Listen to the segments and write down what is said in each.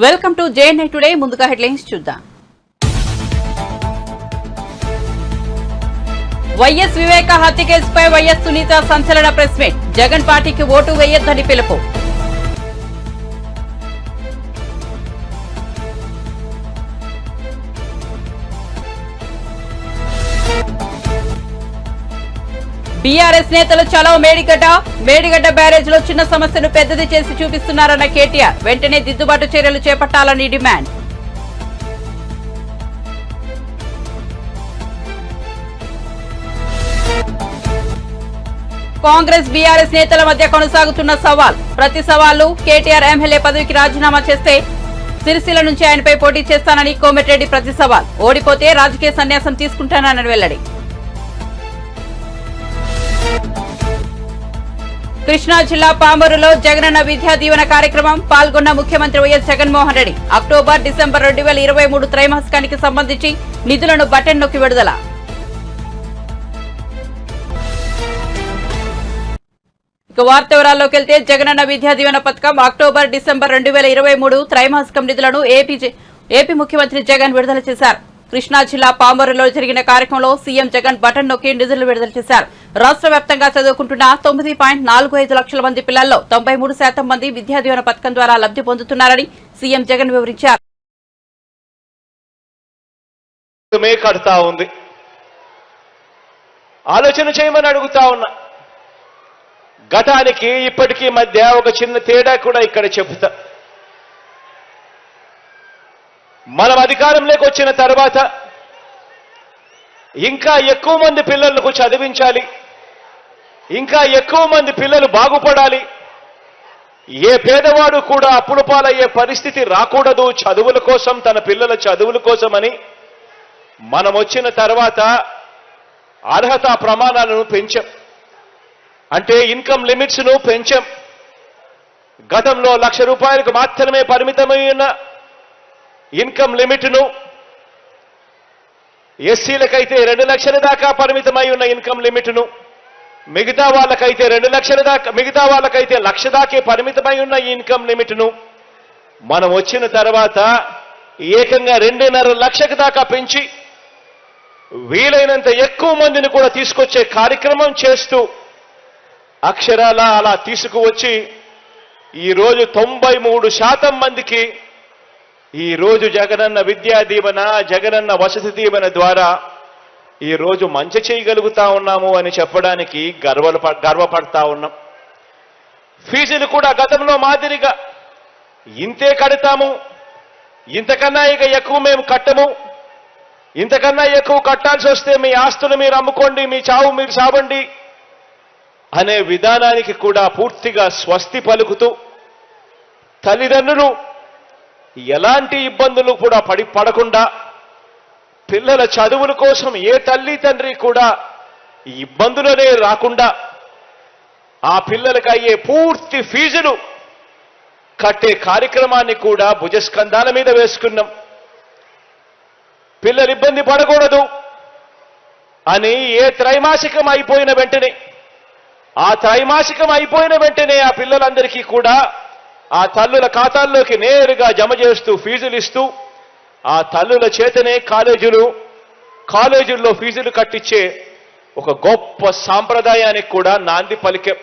Welcome to JNI today. ముందుగా headlines చూద్దాం. YS వివేక హత్య కేసుపై వైఎస్ సునీత సంచలన ప్రెస్ మీట్. జగన్ పార్టీకి ఓటు వేయొద్దని పిలుపు. బీఆర్ఎస్ నేతలు చలో మేడిగడ్డ బ్యారేజ్ లో చిన్న సమస్యను పెద్దది చేసి చూపిస్తున్నారన్న కేటీఆర్. వెంటనే దిద్దుబాటు చర్యలు చేపట్టాలని డిమాండ్. కాంగ్రెస్ బీఆర్ఎస్ నేతల మధ్య కొనసాగుతున్న సవాల్. ప్రతి సవాలు కేటీఆర్ ఎమ్మెల్యే పదవికి రాజీనామా చేస్తే సిరిసిల్ల నుంచి ఆయనపై పోటీ చేస్తానని కోమటిరెడ్డి ప్రతి సవాల్. ఓడిపోతే రాజకీయ సన్యాసం తీసుకుంటానని వెల్లడి. కృష్ణా జిల్లా పామరులో జగనన్న విద్యా దీవెన కార్యక్రమం. పాల్గొన్న ముఖ్యమంత్రి YS Jaganmohan Reddy. October December 2023 త్రైమాసికానికి సంబంధించి నిధులను బటన్ నొక్కి విడుదల. ఇక వార్త వివరాల్లోకి వెళ్తే జగనన్న విద్యా దీవెన పథకం అక్టోబర్ డిసెంబర్ 2023 త్రైమాసికం నిధులను ఏపీ ముఖ్యమంత్రి జగన్ విడుదల చేశారు. కృష్ణా జిల్లా పామరులో జరిగిన కార్యక్రమంలో సీఎం జగన్ బటన్ నొక్కి నిధులు విడుదల చేశారు. రాష్ట్ర వ్యాప్తంగా చదువుకుంటున్న 9.45 లక్షల మంది పిల్లల్లో 93% మంది విద్యా దీవెన పథకం ద్వారా లబ్ధి పొందుతున్నారని సీఎం జగన్ వివరించారు. ఆలోచన చేయమని అడుగుతా ఉన్నా. గతానికి ఇప్పటికీ మధ్య ఒక చిన్న తేడా కూడా ఇక్కడ చెబుతా. మనం అధికారంలోకి వచ్చిన తర్వాత ఇంకా ఎక్కువ మంది పిల్లలకు చదివించాలి, ఇంకా ఎక్కువ మంది పిల్లలు బాగుపడాలి, ఏ పేదవాడు కూడా అప్పుల పాలయ్యే పరిస్థితి రాకూడదు చదువుల కోసం, తన పిల్లల చదువుల కోసమని మనం వచ్చిన తర్వాత అర్హత ప్రమాణాలను పెంచాం. అంటే ఇన్కమ్ లిమిట్స్ ను పెంచాం. గతంలో ₹1,00,000 మాత్రమే పరిమితమైన ఇన్కమ్ లిమిట్ ను ఎస్సీలకైతే 2 లక్షల దాకా పరిమితమై ఉన్న ఇన్కమ్ లిమిట్ ను మిగతా వాళ్ళకైతే 2 లక్షల దాకా, మిగతా వాళ్ళకైతే 1,00,000 దాకే పరిమితమై ఉన్న ఈ ఇన్కమ్ లిమిట్ ను మనం వచ్చిన తర్వాత ఏకంగా 2.5 లక్షల దాకా పెంచి వీలైనంత ఎక్కువ మందిని కూడా తీసుకొచ్చే కార్యక్రమం చేస్తూ అక్షరాల అలా తీసుకువచ్చి ఈరోజు 93% మందికి ఈరోజు జగనన్న విద్యా దీవెన, జగనన్న వసతి దీవెన ద్వారా ఈరోజు మంచి చేయగలుగుతా ఉన్నాము అని చెప్పడానికి గర్వపడతా ఉన్నాం. ఫీజులు కూడా గతంలో మాదిరిగా ఇంతే కడతాము, ఇంతకన్నా ఇక ఎక్కువ మేము కట్టము, ఇంతకన్నా ఎక్కువ కట్టాల్సి వస్తే మీ ఆస్తులు మీరు అమ్ముకోండి, మీ చావు మీరు చావండి అనే విధానానికి కూడా పూర్తిగా స్వస్తి పలుకుతూ తల్లిదండ్రులు ఎలాంటి ఇబ్బందులు కూడా పడకుండా పిల్లల చదువుల కోసం ఏ తల్లి తండ్రి కూడా ఇబ్బందులనే రాకుండా ఆ పిల్లలకు అయ్యే పూర్తి ఫీజులు కట్టే కార్యక్రమాన్ని కూడా భుజస్కంధాల మీద వేసుకున్నాం. పిల్లలు ఇబ్బంది పడకూడదు అని ఏ త్రైమాసికం అయిపోయిన వెంటనే, ఆ త్రైమాసికం అయిపోయిన వెంటనే ఆ పిల్లలందరికీ కూడా ఆ తల్లుల ఖాతాల్లోకి నేరుగా జమ చేస్తూ ఫీజులు ఇస్తూ ఆ తల్లుల చేతనే కాలేజీల్లో ఫీజులు కట్టించే ఒక గొప్ప సాంప్రదాయానికి కూడా నాంది పలికే.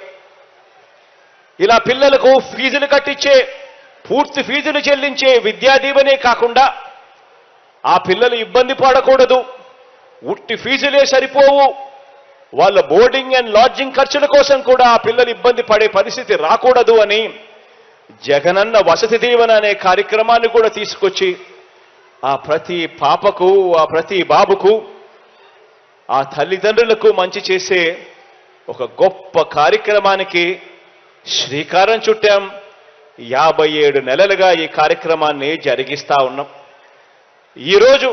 ఇలా పిల్లలకు ఫీజులు కట్టించే, పూర్తి ఫీజులు చెల్లించే విద్యా దీవెనే కాకుండా ఆ పిల్లలు ఇబ్బంది పడకూడదు, ఉట్టి ఫీజులే సరిపోవు, వాళ్ళ బోర్డింగ్ అండ్ లాడ్జింగ్ ఖర్చుల కోసం కూడా ఆ పిల్లలు ఇబ్బంది పడే పరిస్థితి రాకూడదు అని జగనన్న వసతి దీవెన అనే కార్యక్రమాన్ని కూడా తీసుకొచ్చి ఆ ప్రతి పాపకు, ఆ ప్రతి బాబుకు, ఆ తల్లిదండ్రులకు మంచి చేసే ఒక గొప్ప కార్యక్రమానికి శ్రీకారం చుట్టాం. 57 నెలలుగా ఈ కార్యక్రమాన్ని జరిగిస్తా ఉన్నాం. ఈరోజు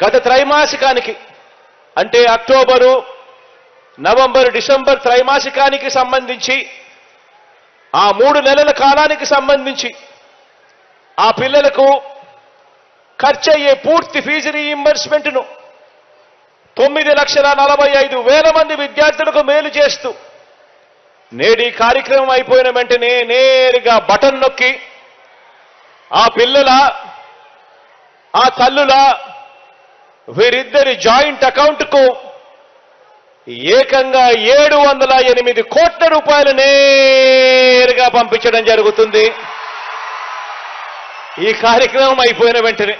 గత త్రైమాసికానికి అంటే అక్టోబరు, నవంబరు, డిసెంబర్ త్రైమాసికానికి సంబంధించి ఆ 3 నెలల కాలానికి సంబంధించి ఆ పిల్లలకు ఖర్చయ్యే పూర్తి ఫీజు రీయింబర్స్మెంట్ను 9,45,000 మంది విద్యార్థులకు మేలు చేస్తూ నేడు ఈ కార్యక్రమం అయిపోయిన వెంటనే నేరుగా బటన్ నొక్కి ఆ పిల్లల, ఆ తల్లుల, వీరిద్దరి జాయింట్ అకౌంట్కు ఏకంగా 708 కోట్ల రూపాయలు నేరుగా పంపించడం జరుగుతుంది. ఈ కార్యక్రమం అయిపోయిన వెంటనే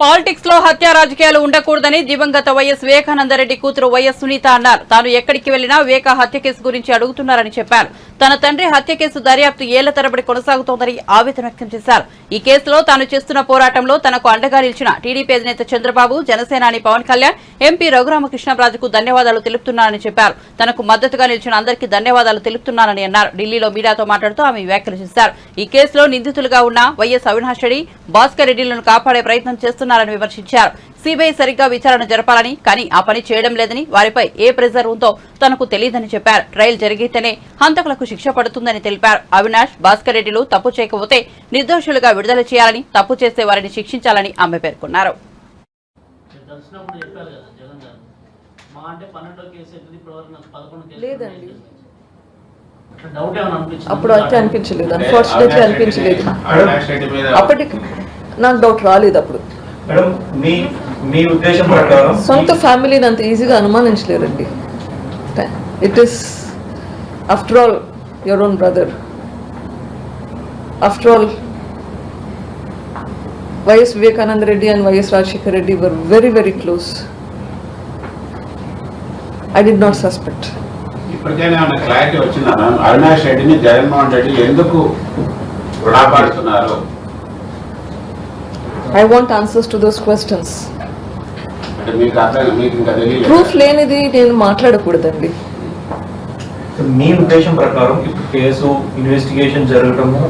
పాలిటిక్స్ లో హత్య రాజకీయాలు ఉండకూడదని దివంగత వైఎస్ వివేకానందరెడ్డి కూతురు వైఎస్ సునీత అన్నారు. తాను ఎక్కడికి వెళ్లినా వివేక హత్య కేసు గురించి అడుగుతున్నారని చెప్పారు. తన తండ్రి హత్య కేసు దర్యాప్తు ఏళ్ల తరబడి కొనసాగుతోందని ఆవేదన వ్యక్తం చేశారు. ఈ కేసులో తాను చేస్తున్న పోరాటంలో తనకు అండగా నిలిచిన టీడీపీ అధినేత చంద్రబాబు, జనసేనాని పవన్ కళ్యాణ్, ఎంపీ రఘురామకృష్ణరాజుకు ధన్యవాదాలు తెలుపుతున్నారని చెప్పారు. తనకు మద్దతుగా నిలిచిన అందరికీ ధన్యవాదాలు తెలుపుతున్నారని అన్నారు. ఢిల్లీలో మీడియాతో మాట్లాడుతూ ఆమె వ్యాఖ్యలు చేశారు. ఈ కేసులో నిందితులుగా ఉన్న వైఎస్ అవినాష్ రెడ్డి, భాస్కర్ రెడ్డిలను కాపాడే ప్రయత్నం చేస్తున్నారని విమర్శించారు. సిబిఐ సరిగ్గా విచారణ జరపాలని, కానీ ఆ పని చేయడం లేదని, వారిపై ఏ ప్రెజర్ ఉందో తనకు తెలియదని చెప్పారు. ట్రయల్ జరిగితేనే హంతకులకు శిక్ష పడుతుందని తెలిపారు. అవినాష్, భాస్కర్ రెడ్డిలు తప్పు చేయకపోతే నిర్దోషులుగా విడుదల చేయాలని, తప్పు చేస్తే వారిని శిక్షించాలని ఆమె పేర్కొన్నారు. అప్పుడు అయితే అనిపించలేదు, అన్ఫార్చునేట్లీ అనిపించలేదు. అప్పటికి నాకు డౌట్ రాలేదు. అప్పుడు మీ ఉద్దేశం ప్రకారం సొంత ఫ్యామిలీని అంత ఈజీగా అనుమానించలేరండి. It is after all your own brother. After all YS Vivekananda Reddy and YS Rajasekhar Reddy were very very close. I did not suspect. ఇప్పటికైనా ఏమైనా క్లారిటీ వచ్చిందా మ్యామ్? అవినాష్ రెడ్డిని జగన్మోహన్ రెడ్డి ఎందుకు కాపాడుతున్నారు? I want answers to those questions. అంటే మీకు ఇంకా తెలియదు. ప్రూఫ్ లేనిది నేను మాట్లాడకూడదండి. మీ ఉద్దేశం ప్రకారం ఇప్పుడు కేసు ఇన్వెస్టిగేషన్ జరగటము,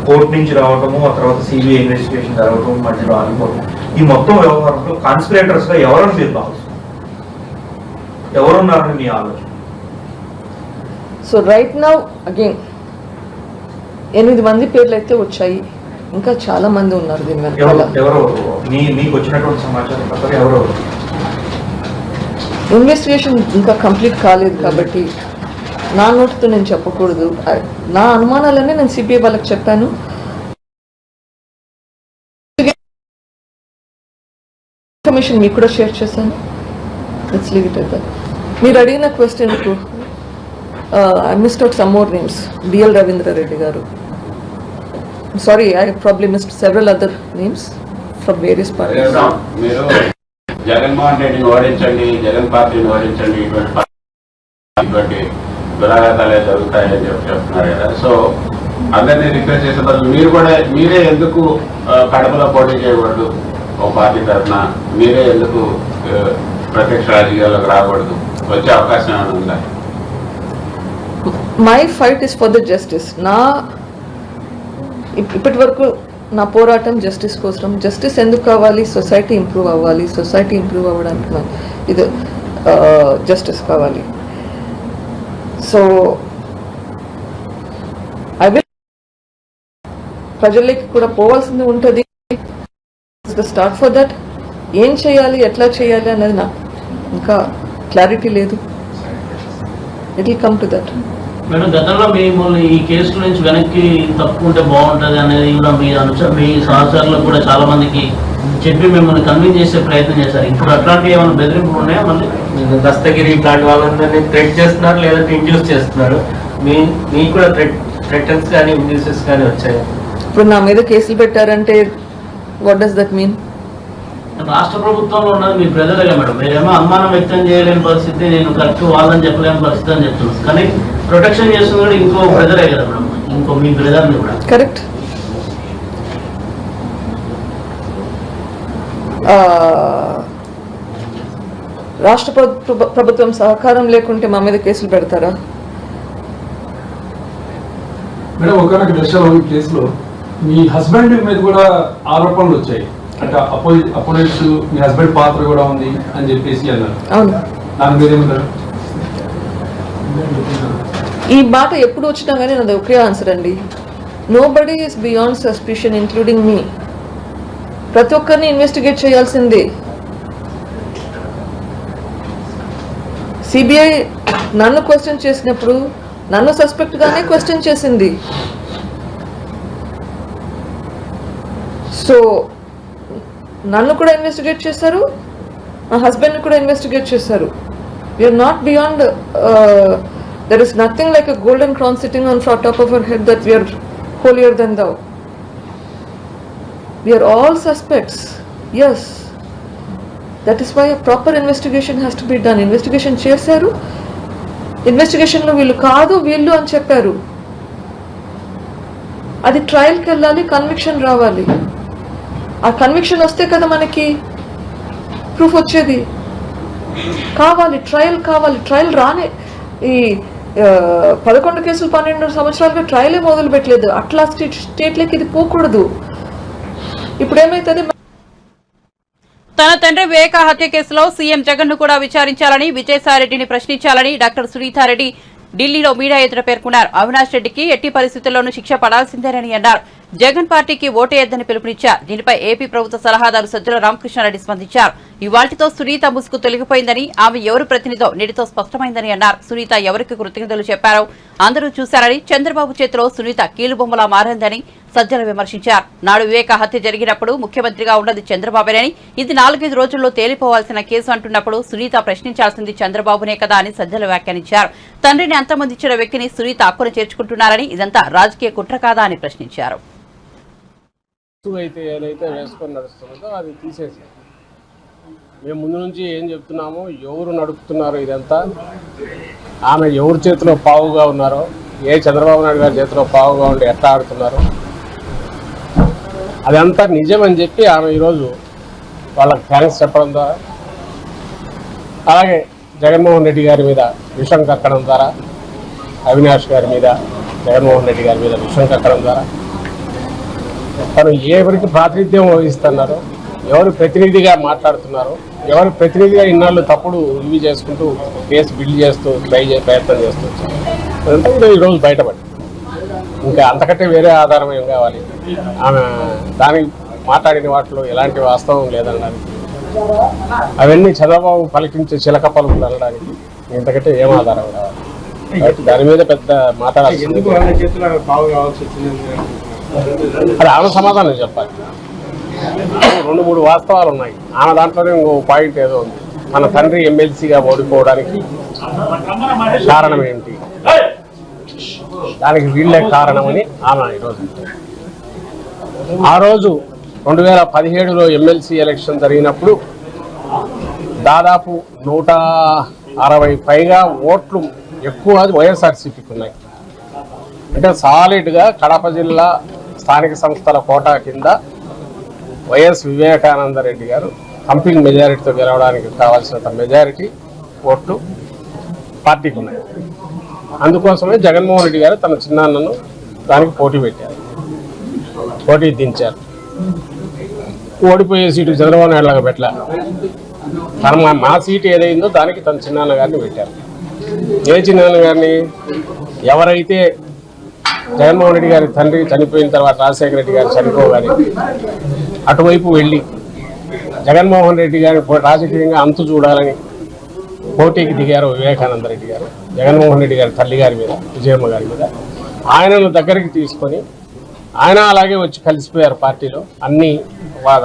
కోర్టు నుంచి రావటము, ఆ తర్వాత సిబిఐ ఇన్వెస్టిగేషన్ జరగటం, మధ్యలో ఆగిపోవడం, ఈ మొత్తం వ్యవహారంలో కాన్స్పిరేటర్స్ గా ఎవరని మీరు భావిస్తారు? ఎవరున్నారని మీ ఆలోచన? సో రైట్ నౌ అగైన్ 8 మంది పేర్లు అయితే వచ్చాయి. ఇంకా చాలా మంది ఉన్నారు దీని వెనకాల. మీకు వచ్చినటువంటి సమాచారం ప్రకారం ఎవరెవరు? ఇన్వెస్టిగేషన్ ఇంకా కంప్లీట్ కాలేదు కాబట్టి నా నోటితో నేను చెప్పకూడదు. నా అనుమానాలన్నీ నేను సిబిఐ వాళ్ళకి చెప్పాను. ఇన్ఫర్మేషన్ మీకు కూడా షేర్ చేశాను. Let's leave it at that. మీరు అడిగిన క్వశ్చన్కు I missed out some more names. BL Ravindra Reddy garu, sorry, I probably missed several other names from various parties. మీరు జగన్మోహన్ రెడ్డిని ఓడించండి, జగన్ పార్టీని ఓడించండి, ఇటువంటి దురాఘాతాలే జరుగుతాయని చెప్తున్నారు కదా. సో అందరినీ రిక్వెస్ట్ చేసే బదులు మీరే ఎందుకు కడపలో పోటీ చేయకూడదు? ఓ పార్టీ తరఫున మీరే ఎందుకు ప్రత్యక్ష రాజకీయాల్లోకి రాకూడదు? వచ్చే అవకాశం ఏమైనా ఉందా? My fight is for the justice. ఇప్పటి వరకు నా పోరాటం జస్టిస్ కోసం. జస్టిస్ ఎందుకు కావాలి? సొసైటీ ఇంప్రూవ్ అవ్వాలి. సొసైటీ ఇంప్రూవ్ అవ్వడానికి ఇది జస్టిస్ కావాలి. సో ఐ విల్ ప్రజలకి కూడా పోవాల్సింది ఉంటుంది. Start for that. ఏం చేయాలి, ఎట్లా చేయాలి అనేది నాకు ఇంకా క్లారిటీ లేదు. It will come to that. Madam, గతంలో మిమ్మల్ని ఈ కేసు నుంచి వెనక్కి తప్పుకుంటే బాగుంటుంది అనేది కూడా మీ సహచరులకు కూడా చాలా మందికి చెప్పి మిమ్మల్ని కన్విన్స్ చేసే ప్రయత్నం చేశారు. ఇప్పుడు అట్లాంటివి ఏమైనా బెదిరింపులు ఉన్నాయా? మళ్ళీ దస్తగిరి ఇట్లాంటి వాళ్ళందరినీ థ్రెట్ చేస్తున్నారు, లేదంటే ఇండ్యూస్ చేస్తున్నారు. మీకు కూడా థ్రెటన్స్ కానీ ఇండ్యూసెస్ కానీ వచ్చాయి. ఇప్పుడు నా మీద కేసులు పెట్టారంటే వాట్ డస్ దట్ మీన్? రాష్ట్ర ప్రభుత్వంలో ఉన్నది మీ బ్రదర్గా మేడం. మీరేమో అనుమానం వ్యక్తం చేయలేని పరిస్థితి, నేను కరెక్ట్ వాళ్ళని చెప్పలేని పరిస్థితి అని చెప్తున్నాను. కానీ ప్రొటెక్షన్ చేస్తుంది కూడా ఇంకో బ్రదరే కదా మేడం, ఇంకో మీ బ్రదర్ని కూడా. కరెక్ట్. రాష్ట్ర ప్రభుత్వం సహకారం లేకుంటే మా మీద కేసులు పెడతారా? మేడం, ఒకనొక దశలో ఈ కేసులో మీ హస్బెండ్ మీద కూడా ఆరోపణలు వచ్చాయి. అంటే అపోనెంట్స్ మీ హస్బెండ్ పాత్ర కూడా ఉంది అని చెప్పేసి అన్నారు. అవును. దాని మీద ఏమంటారు? ఈ మాట ఎప్పుడు వచ్చినా కానీ నాది ఒకే ఆన్సర్ అండి. Nobody is beyond suspicion including me. ప్రతి ఒక్కరిని ఇన్వెస్టిగేట్ చేయాల్సిందే. సిబిఐ నన్ను క్వశ్చన్ చేసినప్పుడు నన్ను సస్పెక్ట్ గానే క్వశ్చన్ చేసింది. సో నన్ను కూడా ఇన్వెస్టిగేట్ చేశారు, మా హస్బెండ్ని కూడా ఇన్వెస్టిగేట్ చేశారు. We are not beyond, there is nothing like a golden crown sitting on top of our head that we are holier than thou. We are all suspects. Yes, that is why a proper investigation has to be done. Investigation చేశారు, ఇన్వెస్టిగేషన్లో వీళ్ళు కాదు వీళ్ళు అని చెప్పారు. అది ట్రయల్కి వెళ్ళాలి, conviction రావాలి. ఆ కన్విక్షన్ వస్తే కదా మనకి ప్రూఫ్ వచ్చేది. కావాలి, ట్రయల్ కావాలి. ట్రయల్ రానే ఈ 11 కేసులు 12 సంవత్సరాలుగా ట్రయలే మొదలు పెట్టలేదు. అట్లా స్టేట్లకి ఇది పోకూడదు. ఇప్పుడు ఏమైతుంది, తన తండ్రి వివేక హత్య కేసులో సీఎం జగన్ ను కూడా విచారించాలని, విజయసాయిరెడ్డిని ప్రశ్నించాలని డాక్టర్ సునీతారెడ్డి ఢిల్లీలో మీడియా ఎదుట పేర్కొన్నారు. అవినాష్ రెడ్డికి ఎట్టి పరిస్థితుల్లోనూ శిక్ష పడాల్సిందేనని అన్నారు. జగన్ పార్టీకి ఓటేయొద్దని పిలుపునిచ్చారు. దీనిపై ఏపీ ప్రభుత్వ సలహాదారు సజ్జల రామకృష్ణారెడ్డి స్పందించారు. ఇవాళ్టితో సునీత ముసుగు తొలగిపోయిందని, ఆమె ఎవరు ప్రతినిధో నేటితో స్పష్టమైందని అన్నారు. సునీత ఎవరికి కృతజ్ఞతలు చెప్పారో అందరూ చూశారని, చంద్రబాబు చేతిలో సునీత కీలుబొమ్మలా మారిందని సజ్జల విమర్శించారు. నాడు వివేక హత్య జరిగినప్పుడు ముఖ్యమంత్రిగా ఉన్నది చంద్రబాబునని, ఇది 4-5 రోజుల్లో తేలిపోవాల్సిన కేసు అంటున్నప్పుడు సునీత ప్రశ్నించాల్సింది చంద్రబాబునే కదా అని సజ్జల వ్యాఖ్యానించారు. తండ్రిని అంతమందించిన వ్యక్తిని సునీత హక్కును చేర్చుకుంటున్నారని, ఇదంతా రాజకీయ కుట్ర కాదా అని ప్రశ్నించారు. అయితే ఏదైతే వేసుకొని నడుస్తున్నదో అది తీసేసారు. మేము ముందు నుంచి ఏం చెప్తున్నామో, ఎవరు నడుపుతున్నారో ఇదంతా, ఆమె ఎవరి చేతిలో పావుగా ఉన్నారో, ఏ చంద్రబాబు నాయుడు గారి చేతిలో పావుగా ఉండి ఎట్లా ఆడుతున్నారో అదంతా నిజమని చెప్పి ఆమె ఈరోజు వాళ్ళకి థ్యాంక్స్ చెప్పడం ద్వారా, అలాగే జగన్మోహన్ రెడ్డి గారి మీద విషం కక్కడం ద్వారా, అవినాష్ గారి మీద జగన్మోహన్ రెడ్డి గారి మీద విషం కక్కడం ద్వారా తను ఎవరికి ప్రాతినిధ్యం వహిస్తున్నారో, ఎవరు ప్రతినిధిగా మాట్లాడుతున్నారో, ఎవరు ప్రతినిధిగా ఇన్నాళ్ళు తప్పుడు ఇవి చేసుకుంటూ కేసు బిల్డ్ చేస్తూ ప్రయత్నం చేస్తూ అదంతా ఈరోజు బయటపడి, ఇంకా అంతకంటే వేరే ఆధారం ఏం కావాలి? ఆమె దానికి మాట్లాడిన వాటిలో ఎలాంటి వాస్తవం లేదనడానికి, అవన్నీ చంద్రబాబు పలికించే చిలక పలుకులు అనడానికి ఇంతకంటే ఏం ఆధారం కావాలి? దాని మీద పెద్ద మాట్లాడాల్సి, అది ఆమె సమాధానం చెప్పాలి. 2-3 వాస్తవాలు ఉన్నాయి. ఆమె దాంట్లోనే ఇంకో పాయింట్ ఏదో ఉంది. మన తండ్రి ఎమ్మెల్సీగా ఓడిపోవడానికి కారణం ఏంటి, దానికి వీళ్ళే కారణమని ఆమె ఈరోజు. ఆ రోజు 2017లో ఎమ్మెల్సీ ఎలక్షన్ జరిగినప్పుడు దాదాపు 160 పైగా ఓట్లు ఎక్కువ వైఎస్ఆర్సీపీకి ఉన్నాయి. అంటే సాలిడ్గా కడప జిల్లా స్థానిక సంస్థల కోటా కింద వైఎస్ వివేకానందరెడ్డి గారు కంపింగ్ మెజారిటీతో గెలవడానికి కావాల్సినంత మెజారిటీ ఓట్లు పార్టీకి ఉన్నాయి. అందుకోసమే జగన్మోహన్ రెడ్డి గారు తన చిన్నాన్నను దానికి పోటీ పెట్టారు, పోటీ దించారు. ఓడిపోయే సీటు చంద్రబాబు నాయుడు లాగా పెట్టలే, తన మా సీటు ఏదైందో దానికి తన చిన్నాన్న గారిని పెట్టారు. ఏ చిన్నాన్న గారిని? ఎవరైతే జగన్మోహన్ రెడ్డి గారి తండ్రి చనిపోయిన తర్వాత రాజశేఖర రెడ్డి గారు చనిపోగానే అటువైపు వెళ్ళి జగన్మోహన్ రెడ్డి గారి రాజకీయంగా అంతు చూడాలని పోటీకి దిగారు వివేకానంద రెడ్డి గారు జగన్మోహన్ రెడ్డి గారి తల్లి గారి మీద, విజయమ్మ గారి మీద. ఆయనను దగ్గరికి తీసుకొని ఆయన అలాగే వచ్చి కలిసిపోయారు పార్టీలో. అన్నీ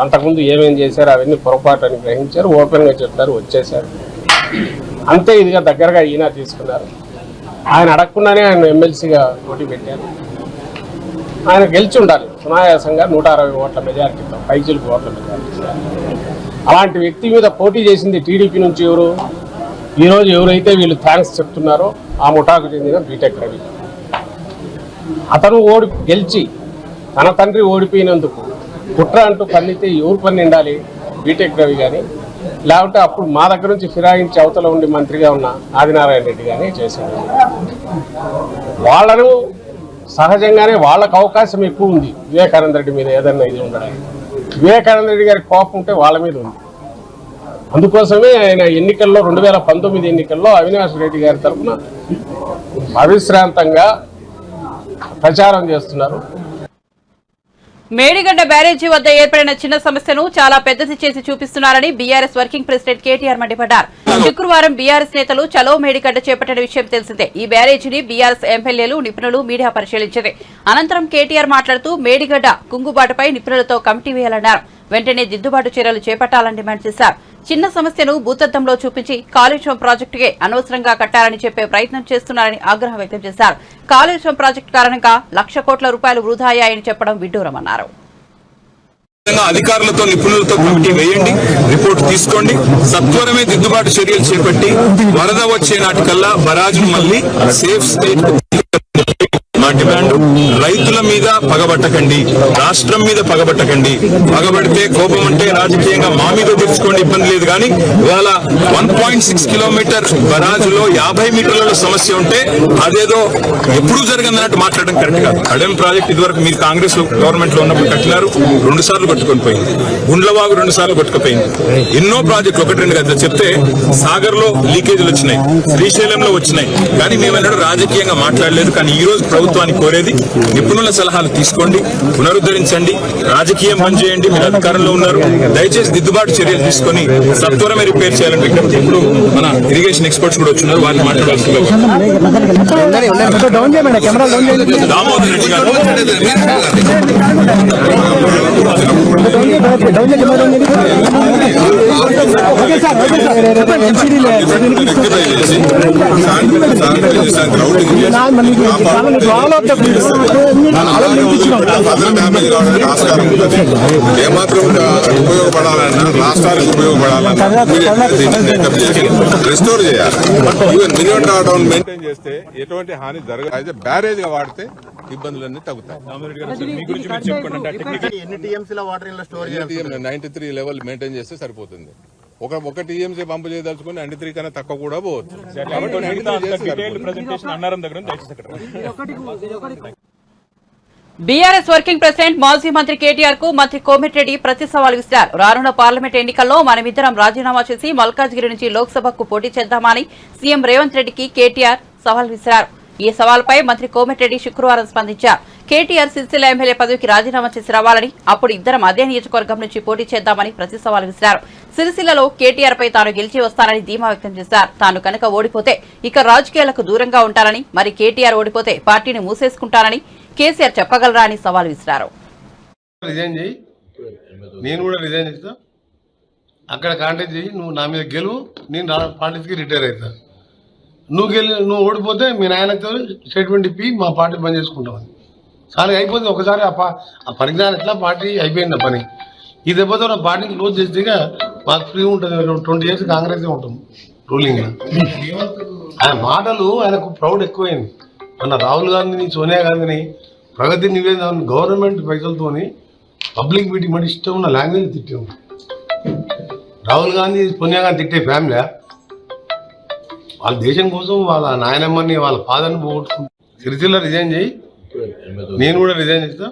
అంతకుముందు ఏమేం చేశారో అవన్నీ పొరపాటు అని గ్రహించారు, ఓపెన్గా చెప్పారు, వచ్చేశారు. అంతే ఇదిగా దగ్గరగా ఈయన తీసుకున్నారు. ఆయన అడగకుండానే ఆయన ఎమ్మెల్సీగా పోటీ పెట్టారు. ఆయన గెలిచి ఉండాలి సునాయాసంగా 160 ఓట్ల మెజారిటీతో, పైచిలకు ఓట్ల మెజారిటీ. అలాంటి వ్యక్తి మీద పోటీ చేసింది టీడీపీ నుంచి ఎవరు? ఈరోజు ఎవరైతే వీళ్ళు థ్యాంక్స్ చెప్తున్నారో ఆ ముఠాకు చెందిన బీటెక్ రవి. అతను గెలిచి తన తండ్రి ఓడిపోయినందుకు కుట్ర అంటూ పన్నితే ఎవరు పన్నిండాలి? బీటెక్ రవి కానీ, లేకపోతే అప్పుడు మా దగ్గర నుంచి ఫిరాయించి అవతల ఉండి మంత్రిగా ఉన్న ఆదినారాయణ రెడ్డి కానీ చేశారు. వాళ్ళను సహజంగానే వాళ్ళకు అవకాశం ఎక్కువ ఉంది వివేకానంద రెడ్డి మీద ఏదన్నా ఇది ఉండడానికి. వివేకానంద రెడ్డి గారికి కోపం ఉంటే వాళ్ళ మీద ఉంది. అందుకోసమే ఆయన ఎన్నికల్లో 2019 ఎన్నికల్లో అవినాష్ రెడ్డి గారి తరఫున అవిశ్రాంతంగా ప్రచారం చేస్తున్నారు. మేడిగడ్డ బ్యారేజీ వద్ద ఏర్పడిన చిన్న సమస్యను చాలా పెద్దది చేసి చూపిస్తున్నారని బీఆర్ఎస్ వర్కింగ్ ప్రెసిడెంట్ కేటీఆర్ మండిపడ్డారు. శుక్రవారం బీఆర్ఎస్ నేతలు చలో మేడిగడ్డ చేపట్టిన విషయం తెలిసిందే. ఈ బ్యారేజీని బీఆర్ఎస్ ఎమ్మెల్యేలు, నిపుణులు, మీడియా పరిశీలించింది. అనంతరం కేటీఆర్ మాట్లాడుతూ మేడిగడ్డ కుంగుబాటుపై నిపుణులతో కమిటీ వేయాలన్నారు. వెంటనే దిద్దుబాటు చర్యలు చేపట్టాలని డిమాండ్ చేశారు. చిన్న సమస్యను భూతత్వంలో చూపించి కాళేశ్వరం ప్రాజెక్టుకే అనవసరంగా కట్టారని చెప్పే ప్రయత్నం చేస్తున్నారని ఆగ్రహం వ్యక్తం చేశారు. కాళేశ్వరం ప్రాజెక్టు కారణంగా ₹1,00,00,000 కోట్ల వృధా అయ్యాయని చెప్పడం విడ్డూరమన్నారు. అధికారులతో, నిపుణులతో కమిటీ వేయండి, రిపోర్ట్ తీసుకోండి, సత్వరమే దిద్దుబాటు చర్యలు చేపట్టి వరద వచ్చే నాటికల్లా బరాజును మళ్లీ సేఫ్ స్టేట్ మా డిమాండ్. రైతుల మీద పగబట్టకండి, రాష్ట్రం మీద పగబట్టకండి. పగబడితే కోపం అంటే రాజకీయంగా మా మీద తెచ్చుకోండి, ఇబ్బంది లేదు. కానీ ఇవాళ 1.6 కిలోమీటర్ బరాజులో 50 మీటర్ల సమస్య ఉంటే అదేదో ఎప్పుడూ జరగదన్నట్టు మాట్లాడడం కరెక్ట్ కాదు. అడెం ప్రాజెక్ట్ ఇదివరకు మీరు కాంగ్రెస్ గవర్నమెంట్ లో ఉన్నప్పుడు కట్టినారు, 2 సార్లు కొట్టుకొని పోయింది. గుండ్లవాగు 2 సార్లు కొట్టుకుపోయింది. ఎన్నో ప్రాజెక్టులు 1-2 కదా చెప్తే సాగర్ లో లీకేజీలు వచ్చినాయి, శ్రీశైలంలో వచ్చినాయి. కానీ మేమన్నాడు రాజకీయంగా మాట్లాడలేదు. కానీ ఈ రోజు ప్రభుత్వానికి కోరేది నిపుణుల సలహాలు తీసుకోండి, పునరుద్ధరించండి, రాజకీయం పని చేయండి. మీరు అధికారంలో ఉన్నారు, దయచేసి దిద్దుబాటు చర్యలు తీసుకొని సత్వరమే రిపేర్ చేయాలని విజ్ఞప్తి. ఇప్పుడు మన ఇరిగేషన్ ఎక్స్పర్ట్స్ కూడా వచ్చినారు, వారిని మాట్లాడాల్సింది. దామోదర్ రెడ్డి గారు ఏమాత్రం ఉపయోగపడాలన్నా, రాష్ట్రానికి ఉపయోగపడాలన్నా రెస్టోర్ చేయాలి. ఈవెన్ మినిమం డ్రాడౌన్ మెయింటైన్ చేస్తే ఎటువంటి హాని జరగదు. అయితే బ్యారేజ్ గా వాడితే ఇబ్బందులన్నీ తగ్గుతాయి. 93 లెవెల్ మెయింటైన్ చేస్తే సరిపోతుంది. ఒక టీఎంసీ పంపు చేయదలుచుకుని 93 కన్నా తక్కువ కూడా పోవచ్చు. బీఆర్ఎస్ వర్కింగ్ ప్రెసిడెంట్ మాజీ మంత్రి కేటీఆర్ కు మంత్రి కోమటిరెడ్డి ప్రతి సవాల్ విసిరారు. రానున్న పార్లమెంట్ ఎన్నికల్లో మనమిద్దరం రాజీనామా చేసి మల్కాజ్గిరి నుంచి లోక్సభకు పోటీ చేద్దామని సీఎం రేవంత్ రెడ్డికి కేటీఆర్ సవాల్ విసిరారు. ఈ సవాల్పై మంత్రి కోమటిరెడ్డి శుక్రవారం స్పందించారు. కేటీఆర్ సిరిసిల్ల ఎమ్మెల్యే పదవికి రాజీనామా చేసి రావాలని, అప్పుడు ఇద్దరం అదే నియోజకవర్గం నుంచి పోటీ చేద్దామని ప్రతి సవాల్ విసిరారు. సిరిసిల్లలో కేటీఆర్ పై తాను గెలిచి వస్తానని ధీమా వ్యక్తం చేశారు. తాను కనుక ఓడిపోతే ఇక రాజకీయాలకు దూరంగా ఉంటానని, మరి కేటీఆర్ ఓడిపోతే పార్టీని మూసేసుకుంటానని కేసీఆర్ చెప్పగలరా అని సవాల్ విసిరారు. రిజైన్ చేయి, నేను కూడా రిజైన్ చేస్తా, అక్కడ కాంటాక్ట్ చేయి, నువ్వు నా మీద గెలువు, నేను పార్టీకి రిటైర్ అవుతా. నువ్వు ఓడిపోతే మీ నాయనతో స్టేట్మెంట్ ఇప్పి మా పార్టీ బంద్ చేసుకుంటామని. సార్ అయిపోతే ఒకసారి ఆ పరిజ్ఞానం ఎట్లా పార్టీ అయిపోయింది ఆ పని. ఈ దెబ్బతో నా పార్టీని క్లోజ్ చేస్తే మాకు ఫ్రీ ఉంటుంది. 20 years కాంగ్రెస్ ఉంటాం రూలింగ్. ఆయన మాటలు ఆయనకు ప్రౌడ్ ఎక్కువైంది. మన రాహుల్ గాంధీని, సోనియా గాంధీని ప్రగతి నివేదన గవర్నమెంట్ పైసలతోని పబ్లిక్ మీటింగ్ అంటే ఇష్టం ఉన్న లాంగ్వేజ్ తిట్టాము. రాహుల్ గాంధీ, సోనియా గాంధీ తిట్టే ఫ్యామిలీ వాళ్ళ దేశం కోసం వాళ్ళ నాయనమ్మని, వాళ్ళ ఫాదర్ని పోగొట్టుకుంటారు. సిరిసిల్ల రిజైన్ చేయి, నేను కూడా రిజైన్ చేస్తా,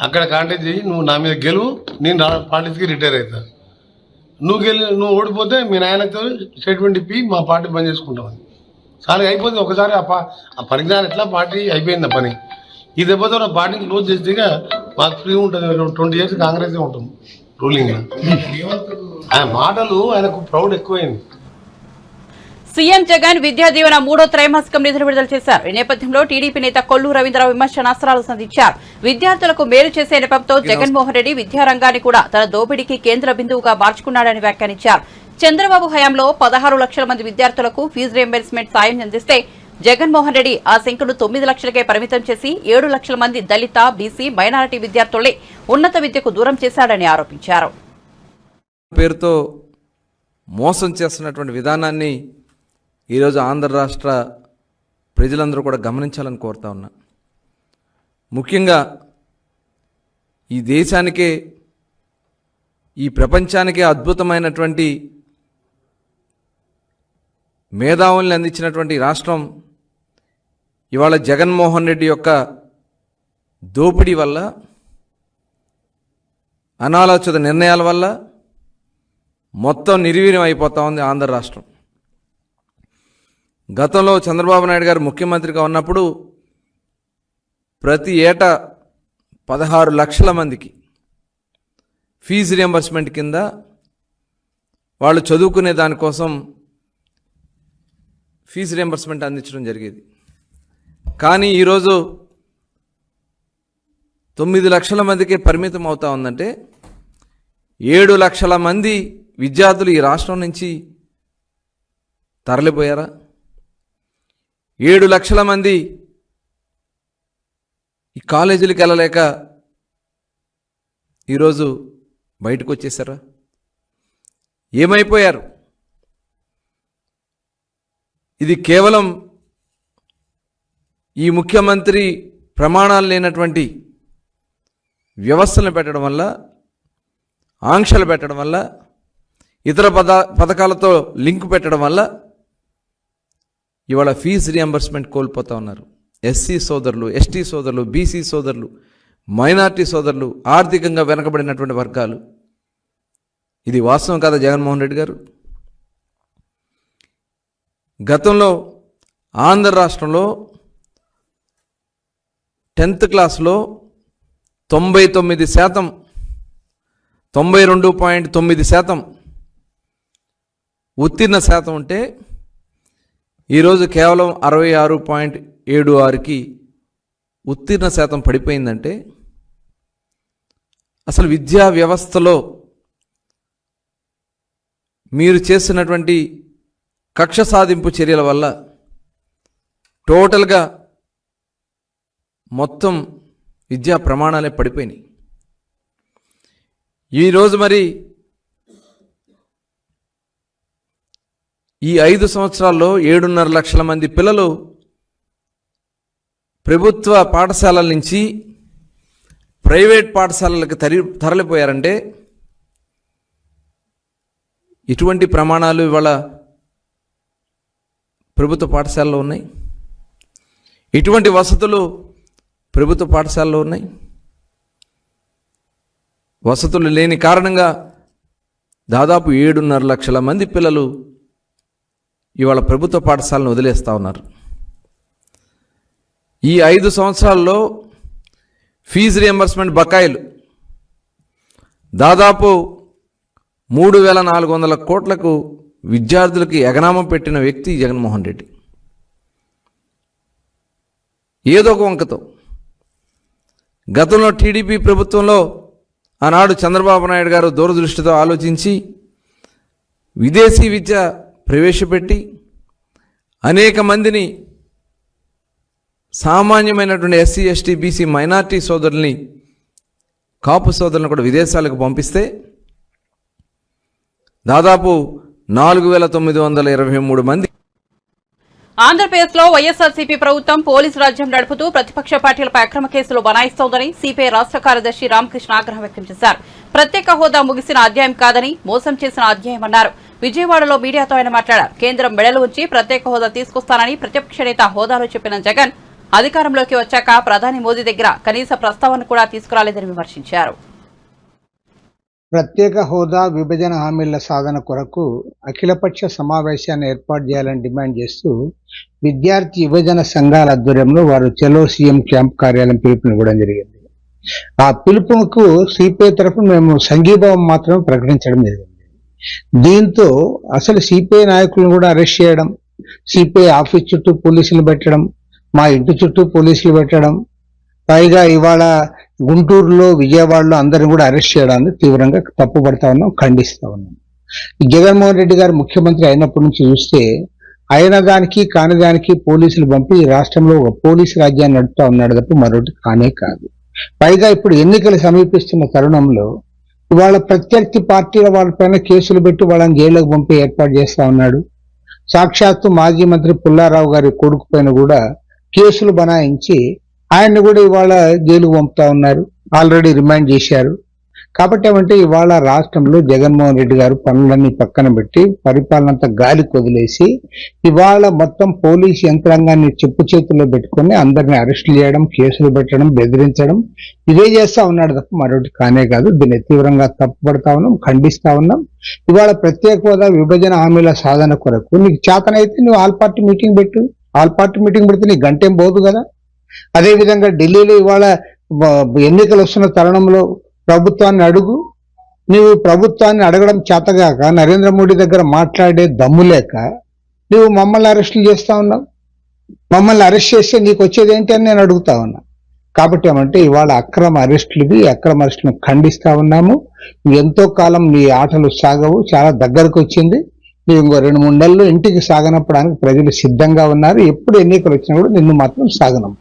అక్కడ కాంటాక్ట్ చేయి, నువ్వు నా మీద గెలువు, నేను పార్టీకి రిటైర్ అవుతా. నువ్వు ఓడిపోతే మీ నాయనతో స్టేట్మెంట్ ఇప్పి మా పార్టీ బంద్ చేసుకుంటామని. సార్ అయిపోతే ఒకసారి ఆ పరిజ్ఞానం ఎట్లా పార్టీ అయిపోయింది ఆ పని. ఈ దెబ్బతో నా పార్టీని క్లోజ్ చేస్తే మాకు ఫ్రీ ఉంటుంది. 20 years కాంగ్రెస్ ఉంటాం రూలింగ్. ఆయన మాటలు ఆయనకు ప్రౌడ్ ఎక్కువైంది. సీఎం జగన్ విద్యా దీవెన 3వ త్రైమాసికం నిధులు విడుదల చేశారు. ఈ నేపథ్యంలో టీడీపీ నేత కొల్లు రవీంద్రరావు విమర్శనాస్త్రాలు సంధించారు. విద్యార్థులకు మేలు చేసే నెపంతో జగన్మోహన్ రెడ్డి విద్యారంగాన్ని కూడా తన దోపిడీకి కేంద్ర బిందువుగా మార్చుకున్నాడని వ్యాఖ్యానించారు. చంద్రబాబు హయాంలో 16 లక్షల మంది విద్యార్థులకు ఫీజు రియంబర్స్మెంట్ సాయం అందిస్తే జగన్మోహన్ రెడ్డి ఆ సంఖ్యను 9 లక్షలకే పరిమితం చేసి 7 లక్షల మంది దళిత, బీసీ, మైనారిటీ విద్యార్థులే ఉన్నత విద్యకు దూరం చేశాడని ఆరోపించారు. పేరుతో మోసం చేస్తున్నటువంటి విధానాన్ని ఈరోజు ఆంధ్ర రాష్ట్ర ప్రజలందరూ కూడా గమనించాలని కోరుతా ఉన్నా. ముఖ్యంగా ఈ దేశానికే, ఈ ప్రపంచానికే అద్భుతమైనటువంటి మేధావుల్ని అందించినటువంటి రాష్ట్రం ఇవాళ జగన్మోహన్ రెడ్డి యొక్క దోపిడీ వల్ల, అనాలోచిత నిర్ణయాల వల్ల మొత్తం నిర్వీర్యం అయిపోతా ఉంది ఆంధ్ర రాష్ట్రం. గతంలో చంద్రబాబు నాయుడు గారు ముఖ్యమంత్రిగా ఉన్నప్పుడు ప్రతి ఏటా 16 లక్షల మందికి ఫీజు రియంబర్స్మెంట్ కింద వాళ్ళు చదువుకునే దానికోసం ఫీజు రియంబర్స్మెంట్ అందించడం జరిగేది. కానీ ఈరోజు 9 లక్షల మందికి పరిమితం అవుతా ఉందంటే 7 లక్షల మంది విద్యార్థులు ఈ రాష్ట్రం నుంచి తరలిపోయారా? 7 లక్షల మంది ఈ కాలేజీలకు వెళ్ళలేక ఈరోజు బయటకు వచ్చేసారా? ఏమైపోయారు? ఇది కేవలం ఈ ముఖ్యమంత్రి ప్రమాణాలు లేనటువంటి వ్యవస్థలను పెట్టడం వల్ల, ఆంక్షలు పెట్టడం వల్ల, ఇతర పథకాలతో లింక్ పెట్టడం వల్ల ఇవాళ ఫీజు రియంబర్స్మెంట్ కోల్పోతూ ఉన్నారు. ఎస్సీ సోదరులు, ఎస్టీ సోదరులు, బీసీ సోదరులు, మైనార్టీ సోదరులు, ఆర్థికంగా వెనకబడినటువంటి వర్గాలు. ఇది వాస్తవం కాదా జగన్మోహన్ రెడ్డి గారు? గతంలో ఆంధ్ర రాష్ట్రంలో 10th క్లాస్లో 99%, 92.9% ఉత్తీర్ణ శాతం ఉంటే ఈరోజు కేవలం 66.76కి ఉత్తీర్ణ శాతం పడిపోయిందంటే అసలు విద్యా వ్యవస్థలో మీరు చేస్తున్నటువంటి కక్ష సాధింపు చర్యల వల్ల టోటల్గా మొత్తం విద్యా ప్రమాణాలే పడిపోయినాయి. ఈరోజు మరి ఈ 5 సంవత్సరాల్లో 7.5 లక్షల మంది పిల్లలు ప్రభుత్వ పాఠశాలల నుంచి ప్రైవేట్ పాఠశాలలకు తరలిపోయారంటే ఇటువంటి ప్రమాణాలు ఇవాళ ప్రభుత్వ పాఠశాలలో ఉన్నాయి. ఇటువంటి వసతులు ప్రభుత్వ పాఠశాలలో ఉన్నాయి. వసతులు లేని కారణంగా దాదాపు 7.5 లక్షల మంది పిల్లలు ఇవాళ ప్రభుత్వ పాఠశాలను వదిలేస్తూ ఉన్నారు. ఈ 5 సంవత్సరాల్లో ఫీజు రియంబర్స్మెంట్ బకాయిలు దాదాపు 3,400 కోట్లకు విద్యార్థులకి ఎగనామం పెట్టిన వ్యక్తి జగన్మోహన్ రెడ్డి. ఏదో ఒక వంకతో గతంలో టీడీపీ ప్రభుత్వంలో ఆనాడు చంద్రబాబు నాయుడు గారు దూరదృష్టితో ఆలోచించి విదేశీ విద్య ప్రవేశపెట్టి అనేక మందిని సామాన్యమైనటువంటి ఎస్సీ, ఎస్టీ, బీసీ, మైనార్టీ సోదరుల్ని, కాపు సోదరులను కూడా విదేశాలకు పంపిస్తే దాదాపు 4,923 మంది. ఆంధ్రప్రదేశ్లో వైఎస్ఆర్సీపీ ప్రభుత్వం పోలీసు రాజ్యం నడుపుతూ ప్రతిపక్ష పార్టీలపై అక్రమ కేసులు బనాయిస్తోందని సిపిఐ రాష్ట్ర కార్యదర్శి రామకృష్ణ ఆగ్రహం వ్యక్తం చేశారు. ప్రత్యేక హోదా ముగిసిన అధ్యాయం కాదని, మోసం చేసిన అధ్యాయమన్నారు. విజయవాడలో మీడియాతో ఆయన మాట్లాడారు. కేంద్రం మెడలు ఉంచి ప్రత్యేక హోదా తీసుకొస్తానని ప్రతిపక్ష నేత హోదాలో చెప్పిన జగన్ అధికారంలోకి వచ్చాక ప్రధాని మోదీ దగ్గర కనీస ప్రస్తావన కూడా తీసుకురాలేదని విమర్శించారు. ప్రత్యేక హోదా విభజన హామీల సాధన కొరకు అఖిలపక్ష సమావేశాన్ని ఏర్పాటు చేయాలని డిమాండ్ చేస్తూ విద్యార్థి యువజన సంఘాల ఆధ్వర్యంలో వారు చలో సీఎం క్యాంప్ కార్యాలయం పిలుపునివ్వడం జరిగింది. ఆ పిలుపుకు సిపిఐ తరఫున మేము సంఘీభావం మాత్రమే ప్రకటించడం జరిగింది. దీంతో అసలు సిపిఐ నాయకులను కూడా అరెస్ట్ చేయడం, సిపిఐ ఆఫీస్ చుట్టూ పోలీసులు పెట్టడం, మా ఇంటి చుట్టూ పోలీసులు పెట్టడం, పైగా ఇవాళ గుంటూరులో, విజయవాడలో అందరిని కూడా అరెస్ట్ చేయడాన్ని తీవ్రంగా తప్పుపడతా ఉన్నాం, ఖండిస్తా ఉన్నాం. జగన్మోహన్ రెడ్డి గారు ముఖ్యమంత్రి అయినప్పటి నుంచి చూస్తే అయిన దానికి కాని దానికి పోలీసులు పంపి ఈ రాష్ట్రంలో ఒక పోలీసు రాజ్యాన్ని నడుపుతా ఉన్నాడు తప్ప మరొకటి కానే కాదు. పైగా ఇప్పుడు ఎన్నికలు సమీపిస్తున్న తరుణంలో ఇవాళ ప్రత్యర్థి పార్టీల వాళ్ళపైన కేసులు పెట్టి వాళ్ళని జైలుకు పంపి ఏర్పాటు చేస్తా ఉన్నాడు. సాక్షాత్తు మాజీ మంత్రి పుల్లారావు గారి కొడుకు పైన కూడా కేసులు బనాయించి ఆయన్ని కూడా ఇవాళ జైలుకు పంపుతా ఉన్నారు. ఆల్రెడీ రిమాండ్ చేశారు. కాబట్టి ఏమంటే ఇవాళ రాష్ట్రంలో జగన్మోహన్ రెడ్డి గారు పనులన్నీ పక్కన పెట్టి పరిపాలనంతా గాలికి వదిలేసి ఇవాళ మొత్తం పోలీసు యంత్రాంగాన్ని చెప్పు చేతుల్లో పెట్టుకుని అందరిని అరెస్ట్ చేయడం, కేసులు పెట్టడం, బెదిరించడం ఇవే చేస్తా ఉన్నాడు తప్ప మరొకటి కానే కాదు. దీన్ని తీవ్రంగా తప్పుపడతా ఉన్నాం, ఖండిస్తా ఉన్నాం. ఇవాళ ప్రత్యేక హోదా విభజన హామీల సాధన కొరకు నీకు చేతనైతే నువ్వు ఆల్ పార్టీ మీటింగ్ పెట్టు. ఆల్ పార్టీ మీటింగ్ పెడితే నీ గంటేం పోదు కదా. అదేవిధంగా ఢిల్లీలో ఇవాళ ఎన్నికలు వస్తున్న తరుణంలో ప్రభుత్వాన్ని అడుగు. నువ్వు ప్రభుత్వాన్ని అడగడం చేతగాక నరేంద్ర మోడీ దగ్గర మాట్లాడే దమ్ము లేక నువ్వు మమ్మల్ని అరెస్టులు చేస్తా ఉన్నావు. మమ్మల్ని అరెస్ట్ చేస్తే నీకు వచ్చేది ఏంటి అని నేను అడుగుతా ఉన్నా. కాబట్టి ఏమంటే ఇవాళ అక్రమ అరెస్టులను ఖండిస్తా ఉన్నాము. ఎంతో కాలం నీ ఆటలు సాగవు, చాలా దగ్గరకు వచ్చింది. నువ్వు ఇంకో 2-3 నెలలు ఇంటికి సాగనప్పడానికి ప్రజలు సిద్ధంగా ఉన్నారు. ఎప్పుడు ఎన్నికలు వచ్చినా కూడా నిన్ను మాత్రం సాగనంపుతారు.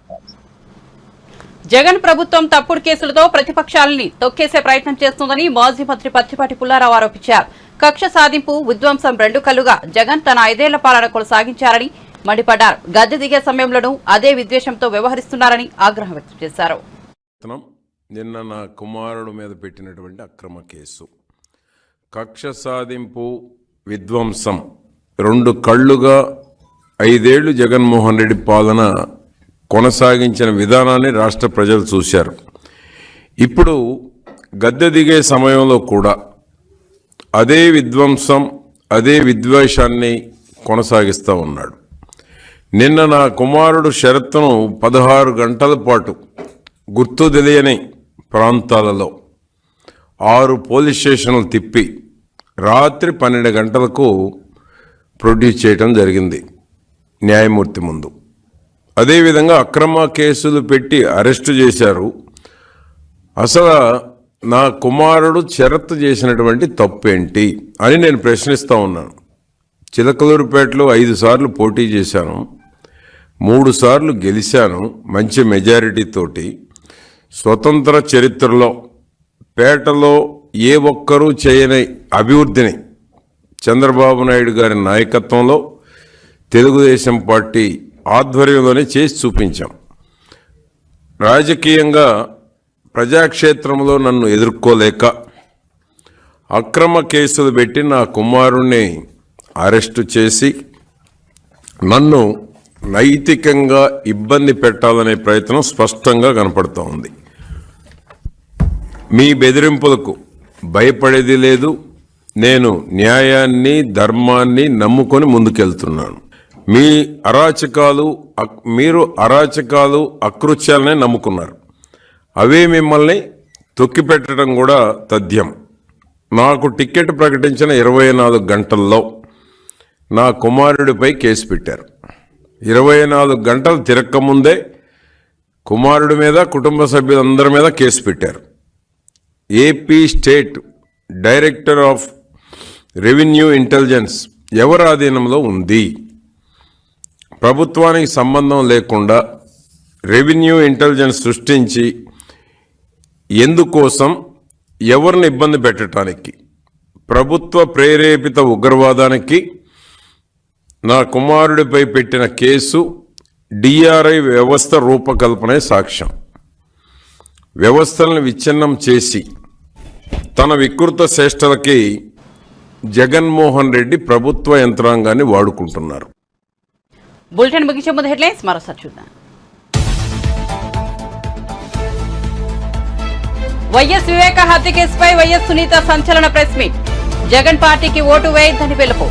జగన్ ప్రభుత్వం తప్పుడు కేసులతో ప్రతిపక్షాలని తొక్కేసే ప్రయత్నం చేస్తుందని మాజీ మంత్రి పత్తిపాటి పుల్లారావు ఆరోపించారు. కక్ష సాధింపు, విధ్వంసం 2 కళ్లుగా జగన్ తన 5 ఏళ్ల పాలన కొనసాగించారని మండిపడ్డారు. గద్దె దిగే సమయంలోనూ అదే విద్వేషంతో వ్యవహరిస్తున్నారని ఆగ్రహం వ్యక్తం చేశారు. నిన్న నా కుమారుడు మీద పెట్టినటువంటి అక్రమ కేసు, కక్ష సాధింపు, విధ్వంసం 2 కళ్లుగా 5 ఏళ్లు జగన్మోహన్ రెడ్డి పాలన కొనసాగించిన విధానాన్ని రాష్ట్ర ప్రజలు చూశారు. ఇప్పుడు గద్దె దిగే సమయంలో కూడా అదే విధ్వంసం, అదే విద్వేషాన్ని కొనసాగిస్తూ ఉన్నాడు. నిన్న నా కుమారుడు షరత్తును 16 గంటల పాటు గుర్తు తెలియని ప్రాంతాలలో 6 పోలీస్ స్టేషన్లు తిప్పి రాత్రి 12 గంటలకు ప్రొడ్యూస్ చేయడం జరిగింది న్యాయమూర్తి ముందు. అదేవిధంగా అక్రమ కేసులు పెట్టి అరెస్టు చేశారు. అసలు నా కుమారుడు షరత్తు చేసినటువంటి తప్పేంటి అని నేను ప్రశ్నిస్తూ ఉన్నాను. చిలకలూరుపేటలో 5 సార్లు పోటీ చేశాను, 3 సార్లు గెలిచాను మంచి మెజారిటీతోటి. స్వతంత్ర చరిత్రలో పేటలో ఏ ఒక్కరూ చేయని అభివృద్ధిని చంద్రబాబు నాయుడు గారి నాయకత్వంలో తెలుగుదేశం పార్టీ ఆధ్వర్యంలోనే చేసి చూపించాం. రాజకీయంగా ప్రజాక్షేత్రంలో నన్ను ఎదుర్కోలేక అక్రమ కేసులు పెట్టి నా కుమారుణ్ణి అరెస్టు చేసి నన్ను నైతికంగా ఇబ్బంది పెట్టాలనే ప్రయత్నం స్పష్టంగా కనపడుతూ ఉంది. మీ బెదిరింపులకు భయపడేది లేదు. నేను న్యాయాన్ని, ధర్మాన్ని నమ్ముకొని ముందుకెళ్తున్నాను. మీరు అరాచకాలు, అకృత్యాలనే నమ్ముకున్నారు. అవే మిమ్మల్ని తొక్కిపెట్టడం కూడా తథ్యం. నాకు టికెట్ ప్రకటించిన 24 గంటల్లో నా కుమారుడిపై కేసు పెట్టారు. 24 గంటలు తిరక్కముందే కుమారుడి మీద, కుటుంబ సభ్యులందరి మీద కేసు పెట్టారు. AP state director of revenue intelligence ఎవరి ఆధీనంలో ఉంది? ప్రభుత్వానికి సంబంధం లేకుండా రెవెన్యూ ఇంటెలిజెన్స్ సృష్టించి ఎందుకోసం, ఎవరిని ఇబ్బంది పెట్టడానికి? ప్రభుత్వ ప్రేరేపిత ఉగ్రవాదానికి నా కుమారుడిపై పెట్టిన కేసు డిఆర్ఐ వ్యవస్థ రూపకల్పనే సాక్ష్యం. వ్యవస్థలను విచ్ఛిన్నం చేసి తన వికృత చేష్టలకి జగన్మోహన్ రెడ్డి ప్రభుత్వ యంత్రాంగాన్ని వాడుకుంటున్నారు. బులెటిన్ ముగించే ముందు హెడ్లైన్స్ మరోసారి చూద్దాం. వైఎస్ వివేక హత్య కేసుపై వైఎస్ సునీత సంచలన ప్రెస్ మీట్. జగన్ పార్టీకి ఓటు వేయొద్దని పిలుపు.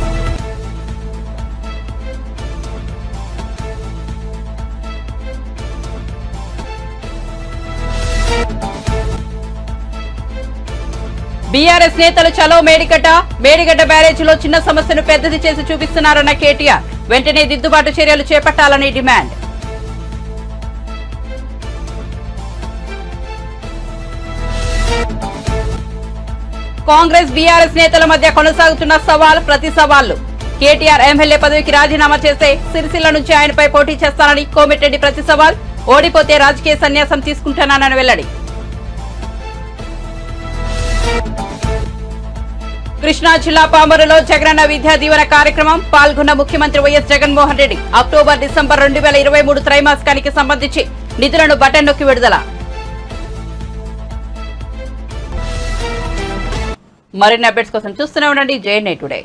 బీఆర్ఎస్ నేతలు చలో మేడిగడ్డ బ్యారేజీలో చిన్న సమస్యను పెద్దది చేసి చూపిస్తున్నారన్న కేటీఆర్. వెంటనే దిద్దుబాటు చర్యలు చేపట్టాలని డిమాండ్. కాంగ్రెస్ బీఆర్ఎస్ నేతల మధ్య కొనసాగుతున్న ప్రతి సవాళ్లు. కేటీఆర్ ఎమ్మెల్యే పదవికి రాజీనామా చేస్తే సిరిసిల్ల నుంచి ఆయనపై పోటీ చేస్తానని కోమిటిరెడ్డి ప్రతి సవాల్. ఓడిపోతే రాజకీయ సన్యాసం తీసుకుంటానని వెల్లడి. కృష్ణా జిల్లా పామరులో జగనన్న విద్యా దీవెన కార్యక్రమం పాల్గొన్న ముఖ్యమంత్రి YS Jaganmohan Reddy. October, December 2023 త్రైమాసికానికి సంబంధించి నిధులను బటన్ నొక్కి విడుదల. మరిన్ని అప్డేట్స్ కోసం చూస్తూనే ఉండండి JNI టుడే.